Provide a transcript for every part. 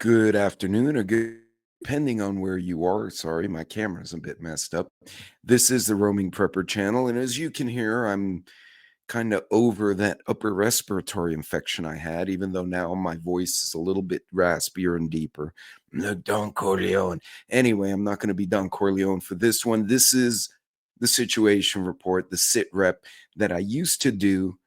Good afternoon or good depending on where you are. Sorry, my camera's a bit messed up. This is the Roaming Prepper channel, and as you can hear, I'm kind of over that upper respiratory infection I had, even though now my voice is a little bit raspier and deeper. No, Don Corleone. Anyway, I'm not going to be Don Corleone for this one. This is the situation report, the sit rep that I used to do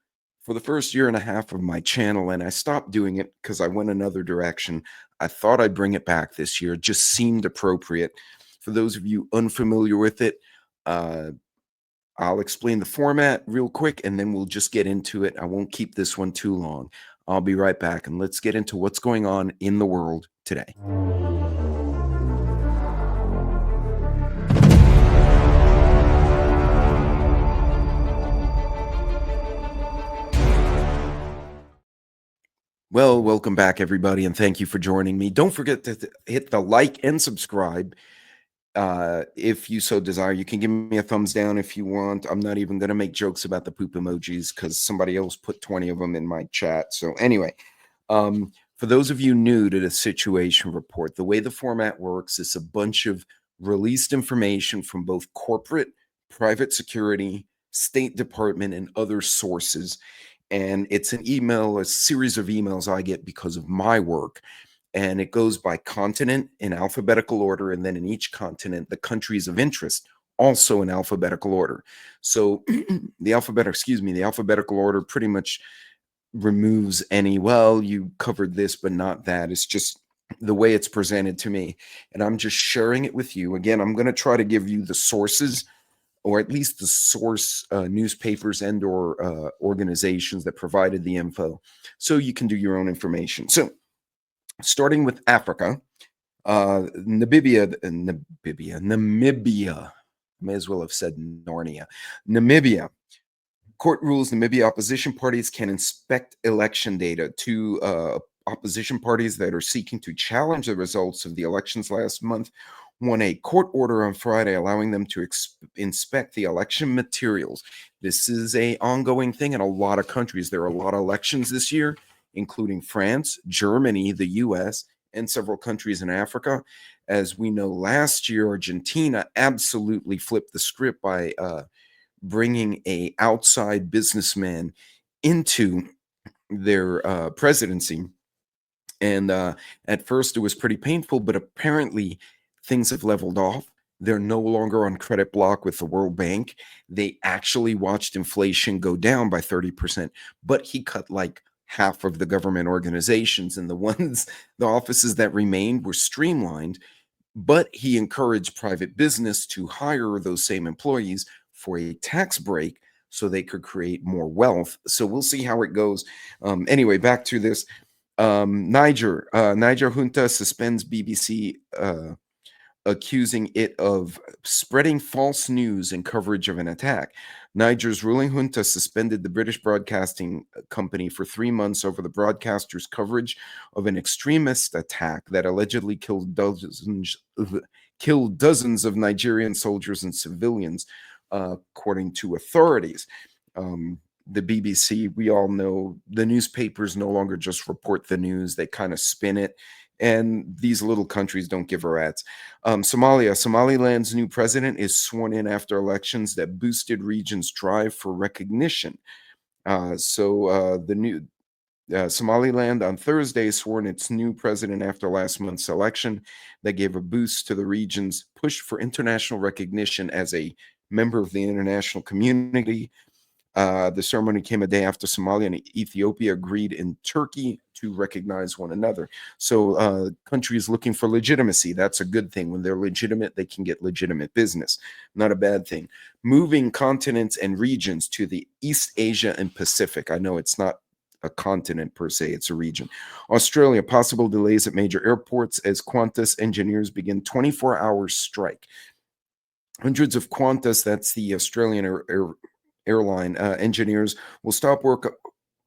for the first year and a half of my channel, and I stopped doing it because I went another direction. I thought I'd bring it back this year. It just seemed appropriate. For those of you unfamiliar with it, uh, I'll explain the format real quick and then we'll just get into it. I won't keep this one too long. I'll be right back and let's get into what's going on in the world today. Well, welcome back, everybody, and thank you for joining me. Don't forget to hit the like and subscribe if you so desire. You can give me a thumbs down if you want. I'm not even going to make jokes about the poop emojis because somebody else put 20 of them in my chat. So anyway, for those of you new to the situation report, the way the format works is a bunch of released information from both corporate, private security, State Department, and other sources. And it's an email, a series of emails I get because of my work. And it goes by continent in alphabetical order. And then in each continent, the countries of interest also in alphabetical order. So the alphabetical order pretty much removes any, well, you covered this, but not that. It's just the way it's presented to me. And I'm just sharing it with you. Again, I'm going to try to give you the sources, or at least the source newspapers and or organizations that provided the info, so you can do your own information. So starting with Africa, Namibia, may as well have said Narnia. Namibia. Court rules Namibia opposition parties can inspect election data. Two opposition parties that are seeking to challenge the results of the elections last month won a court order on Friday allowing them to inspect the election materials. This is an ongoing thing in a lot of countries. There are a lot of elections this year, including France, Germany, the US, and several countries in Africa. As we know, last year, Argentina absolutely flipped the script by bringing a outside businessman into their presidency. And at first it was pretty painful, but apparently things have leveled off. They're no longer on credit block with the World Bank. They actually watched inflation go down by 30%, but he cut like half of the government organizations, and the offices that remained were streamlined, but he encouraged private business to hire those same employees for a tax break so they could create more wealth. So we'll see how it goes. Anyway, back to this. Niger junta suspends BBC, accusing it of spreading false news and coverage of an attack. Niger's ruling junta suspended the British broadcasting company for 3 months over the broadcaster's coverage of an extremist attack that allegedly killed dozens of Nigerian soldiers and civilians, according to authorities. The BBC, we all know the newspapers no longer just report the news, they kind of spin it. And these little countries don't give a rat's. Somaliland's new president is sworn in after elections that boosted region's drive for recognition. Somaliland on Thursday sworn its new president after last month's election that gave a boost to the region's push for international recognition as a member of the international community. The ceremony came a day after Somalia and Ethiopia agreed in Turkey to recognize one another. So countries looking for legitimacy, that's a good thing. When they're legitimate, they can get legitimate business. Not a bad thing. Moving continents and regions to the East Asia and Pacific. I know it's not a continent per se, it's a region. Australia, possible delays at major airports as Qantas engineers begin 24-hour strike. Hundreds of Qantas, that's the Australian airline, engineers will stop work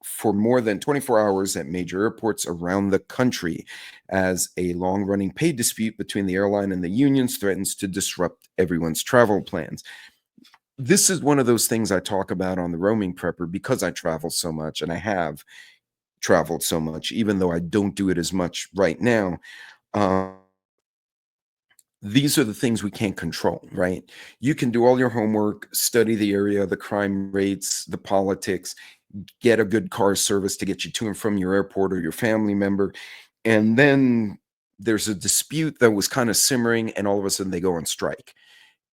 for more than 24 hours at major airports around the country as a long-running pay dispute between the airline and the unions threatens to disrupt everyone's travel plans. This is one of those things I talk about on the Roaming Prepper because I travel so much, and I have. traveled so much, even though I don't do it as much right now. Um, these are the things we can't control, right? You can do all your homework, study the area, the crime rates, the politics, get a good car service to get you to and from your airport or your family member. And then there's a dispute that was kind of simmering, and all of a sudden they go on strike.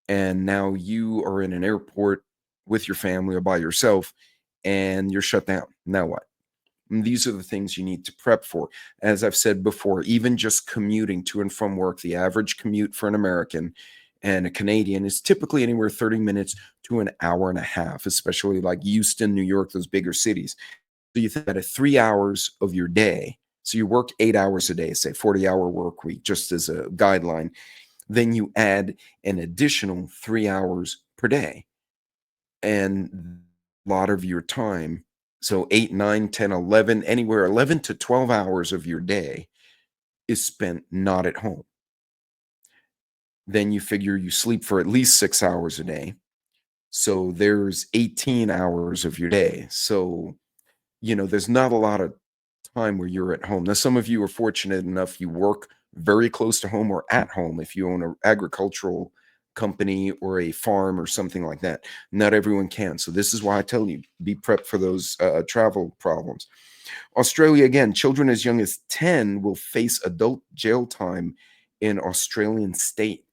And now you are in an airport with your family or by yourself, and you're shut down. Now what? And these are the things you need to prep for. As I've said before, even just commuting to and from work, the average commute for an American and a Canadian is typically anywhere 30 minutes to an hour and a half, especially like Houston, New York, those bigger cities. So you think that at 3 hours of your day, so you work 8 hours a day, say 40-hour work week, just as a guideline, then you add an additional 3 hours per day. And a lot of your time, so 8, 9, 10, 11, anywhere 11 to 12 hours of your day is spent not at home. Then you figure you sleep for at least 6 hours a day. So there's 18 hours of your day. So, there's not a lot of time where you're at home. Now, some of you are fortunate enough you work very close to home or at home if you own an agricultural company or a farm or something like that. Not everyone can. So this is why I tell you, be prepped for those travel problems. Australia, again, children as young as 10 will face adult jail time in Australian state.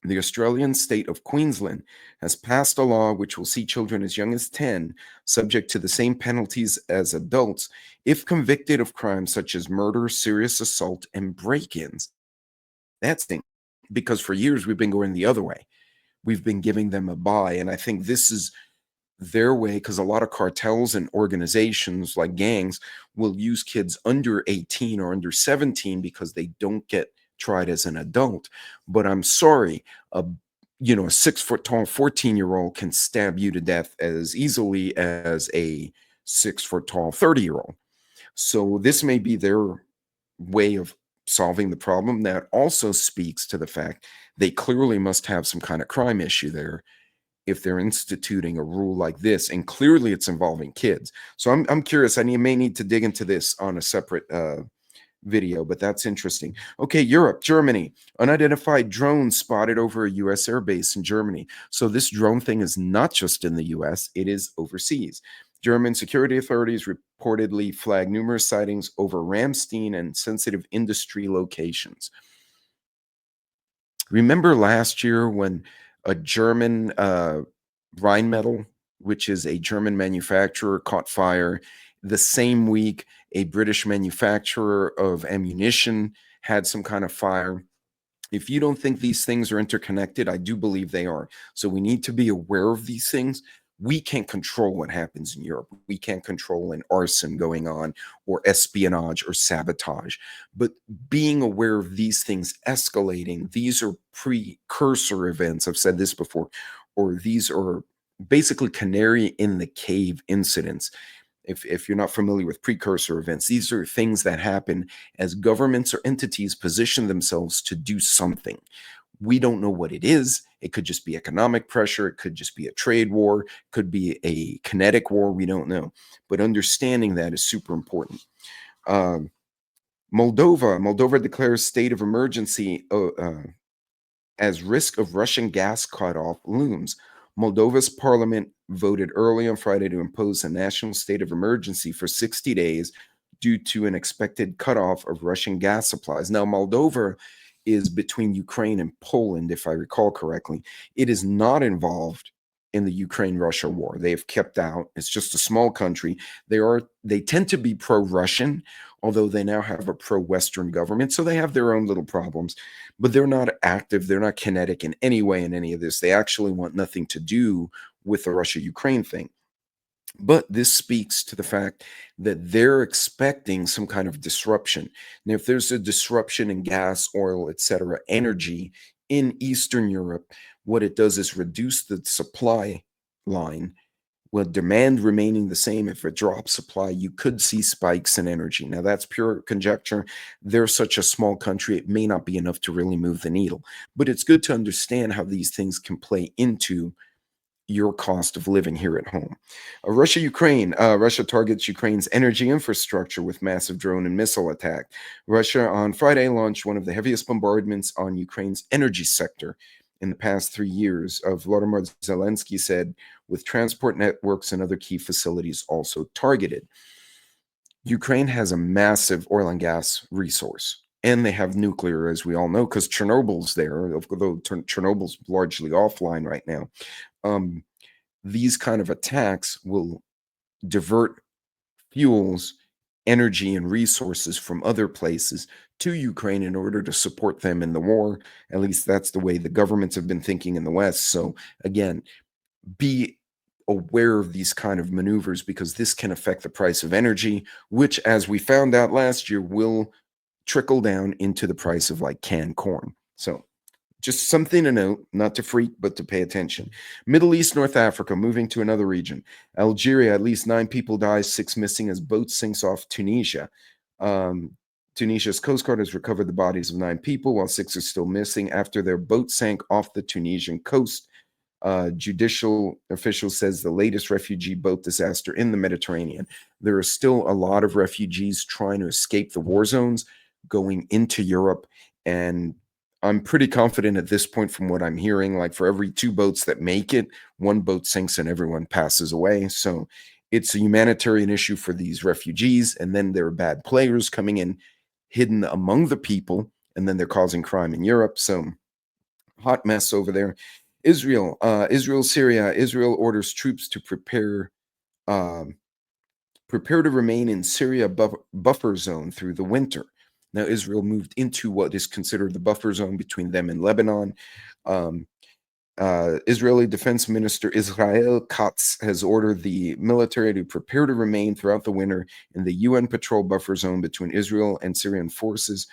The Australian state of Queensland has passed a law which will see children as young as 10 subject to the same penalties as adults if convicted of crimes such as murder, serious assault, and break ins. That's thing. Because for years we've been going the other way. We've been giving them a buy. And I think this is their way, because a lot of cartels and organizations like gangs will use kids under 18 or under 17 because they don't get tried as an adult. But I'm sorry, a 6 foot tall 14-year-old can stab you to death as easily as a 6 foot tall 30-year-old. So this may be their way of solving the problem. That also speaks to the fact they clearly must have some kind of crime issue there if they're instituting a rule like this, and clearly it's involving kids. So I'm curious. May need to dig into this on a separate video, but that's interesting. Okay, Europe, Germany, unidentified drone spotted over a U.S. airbase in Germany. So this drone thing is not just in the U.S., it is overseas. German security authorities reportedly flagged numerous sightings over Ramstein and sensitive industry locations. Remember last year when a German Rheinmetall, which is a German manufacturer, caught fire? The same week, a British manufacturer of ammunition had some kind of fire. If you don't think these things are interconnected, I do believe they are. So we need to be aware of these things. We can't control what happens in Europe. We can't control an arson going on or espionage or sabotage. But being aware of these things escalating, these are precursor events. I've said this before, or these are basically canary in the cave incidents. If you're not familiar with precursor events, these are things that happen as governments or entities position themselves to do something. We don't know what it is. It could just be economic pressure. It could just be a trade war. It could be a kinetic war. We don't know. But understanding that is super important. Moldova declares state of emergency as risk of Russian gas cutoff looms. Moldova's parliament voted early on Friday to impose a national state of emergency for 60 days due to an expected cutoff of Russian gas supplies. Now, Moldova is between Ukraine and Poland, if I recall correctly. It is not involved in the Ukraine-Russia war. They have kept out. It's just a small country. They tend to be pro-Russian, although they now have a pro-Western government, so they have their own little problems. But they're not active. They're not kinetic in any way in any of this. They actually want nothing to do with the Russia-Ukraine thing. But this speaks to the fact that they're expecting some kind of disruption. Now, if there's a disruption in gas, oil, etc., energy in Eastern Europe, what it does is reduce the supply line. With demand remaining the same, if it drops supply, you could see spikes in energy. Now, that's pure conjecture. They're such a small country, it may not be enough to really move the needle. But it's good to understand how these things can play into your cost of living here at home. Russia targets Ukraine's energy infrastructure with massive drone and missile attack. Russia on Friday launched one of the heaviest bombardments on Ukraine's energy sector in the past 3 years, Volodymyr Zelensky said, with transport networks and other key facilities also targeted. Ukraine has a massive oil and gas resource, and they have nuclear, as we all know, because Chernobyl's there, although Chernobyl's largely offline right now. These kind of attacks will divert fuels, energy, and resources from other places to Ukraine in order to support them in the war. At least that's the way the governments have been thinking in the West. So, again, be aware of these kind of maneuvers because this can affect the price of energy, which, as we found out last year, will trickle down into the price of like canned corn. So, just something to note, not to freak, but to pay attention. Middle East, North Africa, moving to another region. Algeria, at least 9 people die, 6 missing as boat sinks off Tunisia. Tunisia's Coast Guard has recovered the bodies of 9 people, while 6 are still missing after their boat sank off the Tunisian coast. Judicial official says the latest refugee boat disaster in the Mediterranean. There are still a lot of refugees trying to escape the war zones going into Europe, and I'm pretty confident at this point from what I'm hearing, like for every 2 boats that make it, 1 boat sinks and everyone passes away. So it's a humanitarian issue for these refugees, and then there are bad players coming in hidden among the people, and then they're causing crime in Europe. So hot mess over there. Israel, Syria. Israel orders troops to prepare to remain in Syria buffer zone through the winter. Now, Israel moved into what is considered the buffer zone between them and Lebanon. Israeli Defense Minister Israel Katz has ordered the military to prepare to remain throughout the winter in the UN patrol buffer zone between Israel and Syrian forces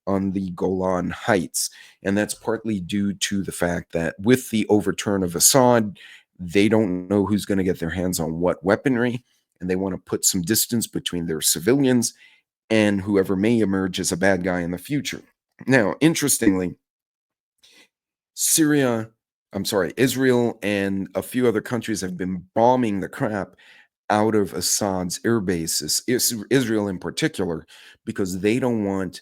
on the Golan Heights. And that's partly due to the fact that with the overturn of Assad, they don't know who's going to get their hands on what weaponry, and they want to put some distance between their civilians and whoever may emerge as a bad guy in the future. Now, interestingly, Israel and a few other countries have been bombing the crap out of Assad's air bases, Israel in particular, because they don't want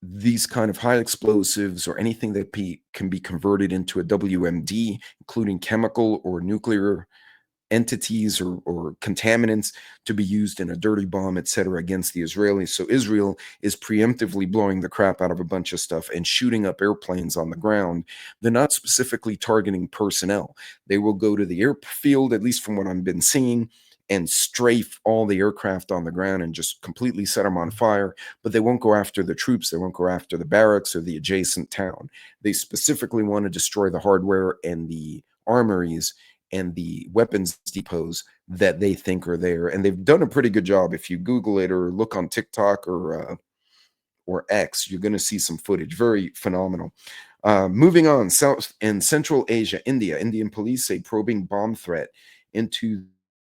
these kind of high explosives or anything that can be converted into a WMD, including chemical or nuclear entities or contaminants, to be used in a dirty bomb, etc., against the Israelis. So Israel is preemptively blowing the crap out of a bunch of stuff and shooting up airplanes on the ground. They're not specifically targeting personnel. They will go to the airfield, at least from what I've been seeing, and strafe all the aircraft on the ground and just completely set them on fire, but they won't go after the troops. They won't go after the barracks or the adjacent town. They specifically want to destroy the hardware and the armories and the weapons depots that they think are there. And they've done a pretty good job. If you Google it or look on TikTok or X, you're going to see some footage. Very phenomenal. Moving on, South and Central Asia, India. Indian police say probing bomb threat into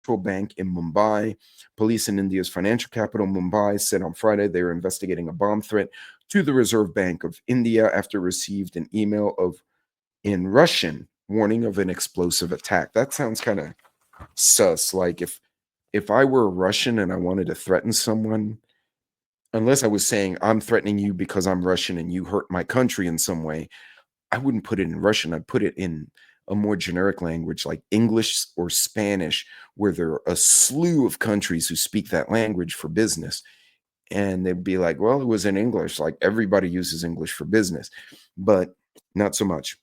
central bank in Mumbai. Police in India's financial capital, Mumbai, said on Friday they are investigating a bomb threat to the Reserve Bank of India after received an email in Russian warning of an explosive attack. That sounds kind of sus. Like if I were a Russian and I wanted to threaten someone, unless I was saying I'm threatening you because I'm Russian and you hurt my country in some way, I wouldn't put it in Russian. I'd put it in a more generic language like English or Spanish, where there are a slew of countries who speak that language for business. And they'd be like, well, it was in English. Like everybody uses English for business, but not so much.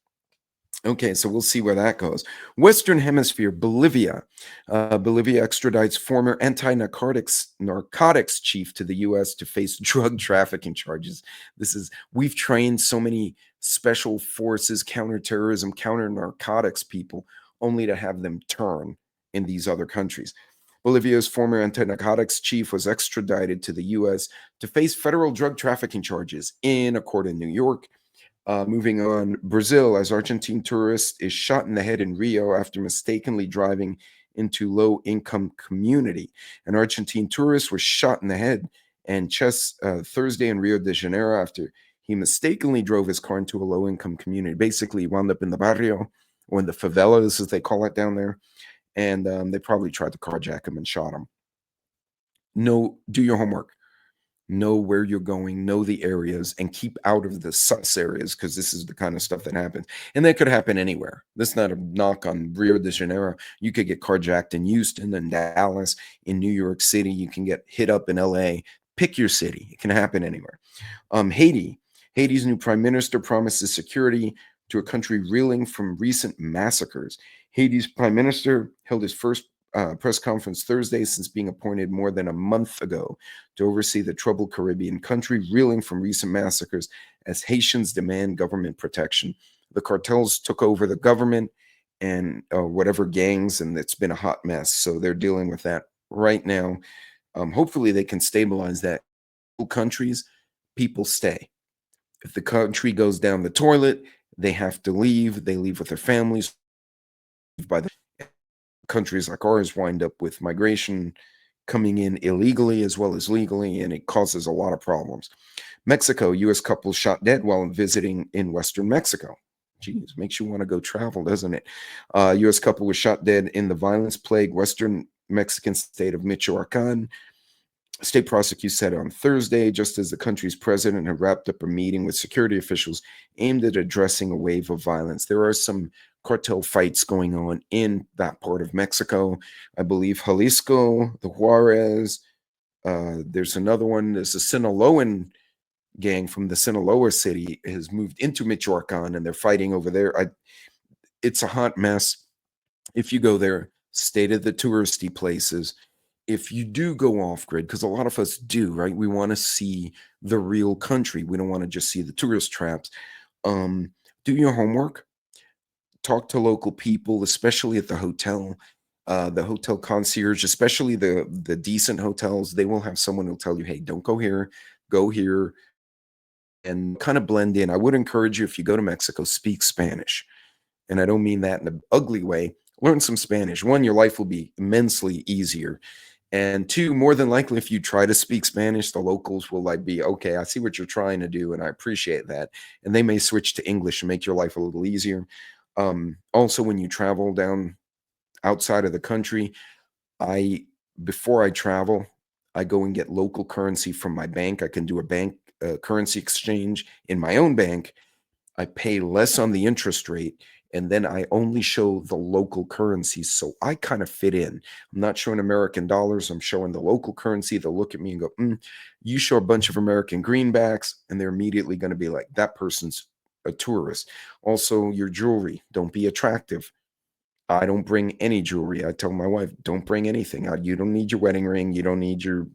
Okay, so we'll see where that goes. Western Hemisphere, Bolivia. Bolivia extradites former narcotics chief to the U.S. to face drug trafficking charges. We've trained so many special forces, counterterrorism, counter-narcotics people, only to have them turn in these other countries. Bolivia's former anti-narcotics chief was extradited to the U.S. to face federal drug trafficking charges in a court in New York. Moving on, Brazil, as Argentine tourist is shot in the head in Rio after mistakenly driving into low-income community. An Argentine tourist was shot in the head and chest Thursday in Rio de Janeiro after he mistakenly drove his car into a low-income community. Basically, he wound up in the barrio or in the favelas, as they call it down there. And they probably tried to carjack him and shot him. No, do your homework. Know where you're going, know the areas, and keep out of the sus areas, because this is the kind of stuff that happens. And that could happen anywhere. This is not a knock on Rio de Janeiro. You could get carjacked in Houston and Dallas, in New York City. You can get hit up in LA. Pick your city. It can happen anywhere. Haiti's new prime minister promises security to a country reeling from recent massacres. Haiti's prime minister held his first press conference Thursday since being appointed more than a month ago to oversee the troubled Caribbean country reeling from recent massacres as Haitians demand government protection. The cartels took over the government and whatever gangs, and it's been a hot mess. So they're dealing with that right now. Hopefully, they can stabilize that. Countries, people stay. If the country goes down the toilet, they have to leave. They leave with their families. By the countries like ours wind up with migration coming in illegally as well as legally, and it causes a lot of problems. Mexico, U.S. couple shot dead while visiting in Western Mexico. Geez, makes you want to go travel, doesn't it? U.S. couple was shot dead in the violence-plagued Western Mexican state of Michoacan. State prosecutors said on Thursday, just as the country's president had wrapped up a meeting with security officials aimed at addressing a wave of violence. There are some cartel fights going on in that part of Mexico. I believe Jalisco, the Juarez. There's another one. There's a Sinaloan gang from the Sinaloa city has moved into Michoacan, and they're fighting over there. It's a hot mess. If you go there, stay to the touristy places. If you do go off grid, because a lot of us do, right? We want to see the real country. We don't want to just see the tourist traps. Do your homework. Talk to local people, especially at the hotel. The hotel concierge, especially the decent hotels, they will have someone who'll tell you, hey, don't go here, go here, and kind of blend in. I would encourage you, if you go to Mexico, speak Spanish. And I don't mean that in an ugly way. Learn some Spanish. One, your life will be immensely easier. And two, more than likely, if you try to speak Spanish, the locals will be, okay, I see what you're trying to do, and I appreciate that. And they may switch to English and make your life a little easier. Also, when you travel down outside of the country, before I travel, I go and get local currency from my bank. I can do a bank currency exchange in my own bank. I pay less on the interest rate, and then I only show the local currency. So I kind of fit in. I'm not showing American dollars. I'm showing the local currency. They'll look at me and go, you show a bunch of American greenbacks, and they're immediately going to be like, that person's a tourist. Also, your jewelry, don't be attractive. I don't bring any jewelry. I tell my wife, don't bring anything. You don't need your wedding ring. You don't need your,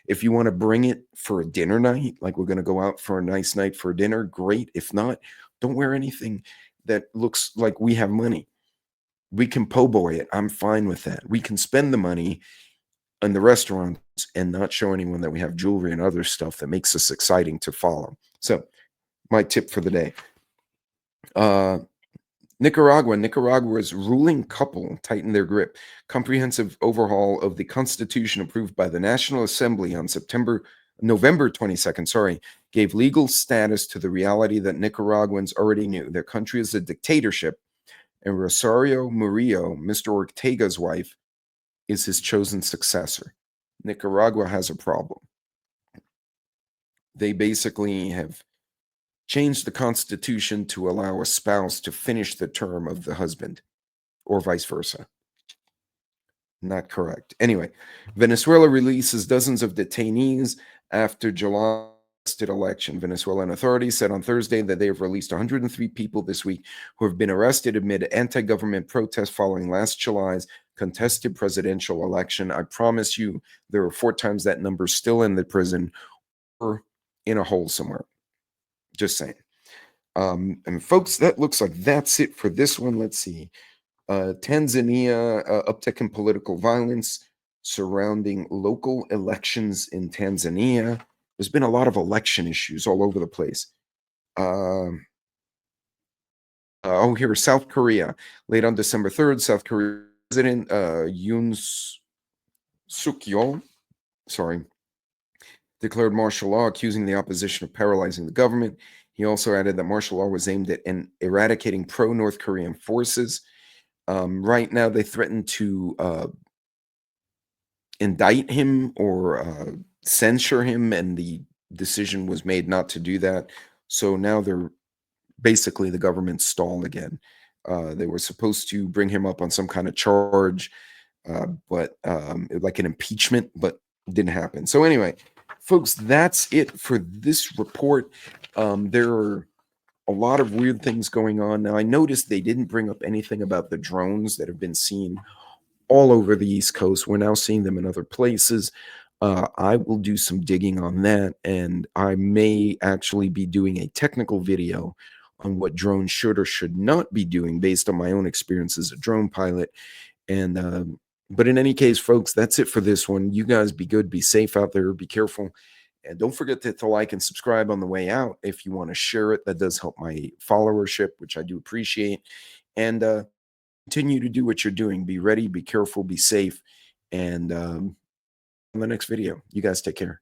if you want to bring it for a dinner night, like we're going to go out for a nice night for dinner, great. If not, don't wear anything that looks like we have money. We can po' boy it. I'm fine with that. We can spend the money in the restaurants and not show anyone that we have jewelry and other stuff that makes us exciting to follow. So my tip for the day. Nicaragua's ruling couple tightened their grip. Comprehensive overhaul of the constitution approved by the National Assembly on November 22nd, gave legal status to the reality that Nicaraguans already knew. Their country is a dictatorship, and Rosario Murillo, Mr. Ortega's wife, is his chosen successor. Nicaragua has a problem. They basically have changed the constitution to allow a spouse to finish the term of the husband, or vice versa. Not correct. Anyway, Venezuela releases dozens of detainees after July election. Venezuelan authorities said on Thursday that they have released 103 people this week who have been arrested amid anti-government protests following last July's contested presidential election. I promise you, there are 4 times that number still in the prison or in a hole somewhere. Just saying. And folks, that looks like that's it for this one. Let's see. Tanzania, uptick in political violence surrounding local elections in Tanzania. There's been a lot of election issues all over the place. Here, South Korea. Late on December 3rd, South Korea President Yoon Suk Yeol, declared martial law, accusing the opposition of paralyzing the government. He also added that martial law was aimed at eradicating pro-North Korean forces. Right now, they threatened to indict him or censure him, and the decision was made not to do that. So now they're basically, the government stalled again. They were supposed to bring him up on some kind of charge, but like an impeachment, but didn't happen. So anyway, folks, that's it for this report. There are a lot of weird things going on. Now, I noticed they didn't bring up anything about the drones that have been seen all over the East Coast. We're now seeing them in other places. I will do some digging on that, and I may actually be doing a technical video on what drones should or should not be doing based on my own experience as a drone pilot. And but in any case, folks, that's it for this one. You guys be good, be safe out there, be careful, and don't forget to like and subscribe on the way out. If you want to share it, that does help my followership, which I do appreciate. And continue to do what you're doing. Be ready, be careful, be safe, and on the next video, you guys take care.